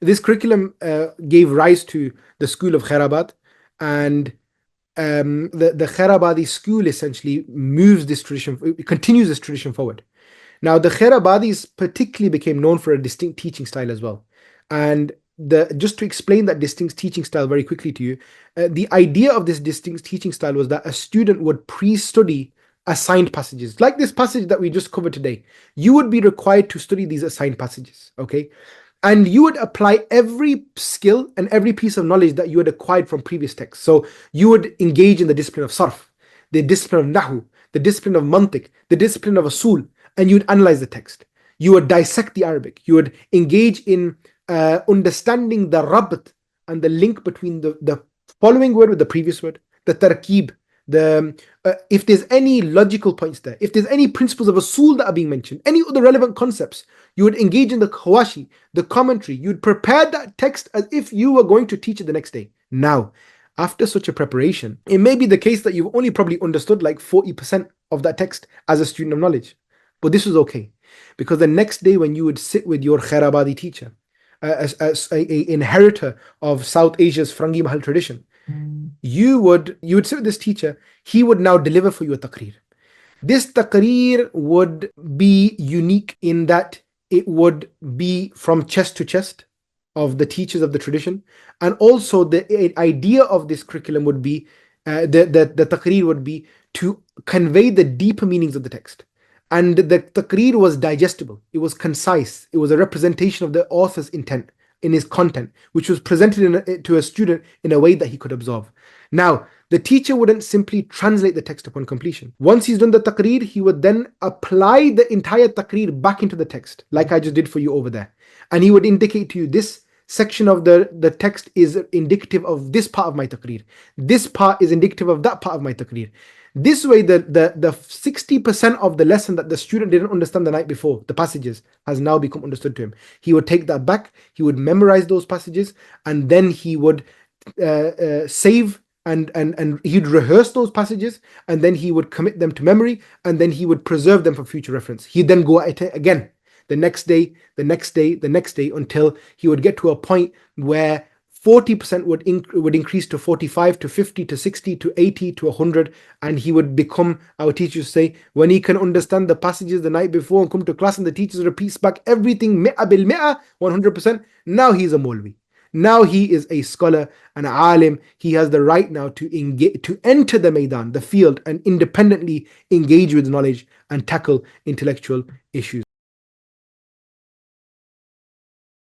This curriculum gave rise to the school of Khairabad, and the Khairabadi school essentially moves this tradition, continues this tradition forward. Now, the Khairabādīs particularly became known for a distinct teaching style as well. And just to explain that distinct teaching style very quickly to you, the idea of this distinct teaching style was that a student would pre-study assigned passages. Like this passage that we just covered today, you would be required to study these assigned passages, okay? And you would apply every skill and every piece of knowledge that you had acquired from previous texts. So you would engage in the discipline of sarf, the discipline of nahu, the discipline of mantiq, the discipline of usul, and you would analyze the text. You would dissect the Arabic. You would engage in understanding the rabt and the link between the following word with the previous word, the tarkeeb, if there's any logical points there, if there's any principles of usul that are being mentioned, any other relevant concepts, you would engage in the khawashi, the commentary. You'd prepare that text as if you were going to teach it the next day. Now, after such a preparation, it may be the case that you've only probably understood like 40% of that text as a student of knowledge. But this was okay, because the next day when you would sit with your Khairabadi teacher, as a inheritor of South Asia's Farangī Maḥall tradition, you would sit with this teacher. He would now deliver for you a taqreer. This taqreer would be unique in that it would be from chest to chest of the teachers of the tradition, and also the idea of this curriculum would be the taqreer would be to convey the deeper meanings of the text. And the taqreer was digestible, it was concise, it was a representation of the author's intent in his content, which was presented to a student in a way that he could absorb. Now, the teacher wouldn't simply translate the text upon completion. Once he's done the taqreer, he would then apply the entire taqreer back into the text, like I just did for you over there. And he would indicate to you, this section of the text is indicative of this part of my taqreer. This part is indicative of that part of my taqreer. This way, the 60% of the lesson that the student didn't understand the night before, the passages, has now become understood to him. He would take that back, he would memorize those passages, and then he would save and he'd rehearse those passages, and then he would commit them to memory, and then he would preserve them for future reference. He'd then go at it again, the next day, the next day, the next day, until he would get to a point where 40% would increase to 45 to 50 to 60 to 80 to 100, and he would become, our teachers say, when he can understand the passages the night before and come to class and the teachers repeats back everything mi'a bil mi'a, 100%, now he's a Maulvi. Now he is a scholar, an alim. He has the right now to engage, to enter the Maidan, the field, and independently engage with knowledge and tackle intellectual issues.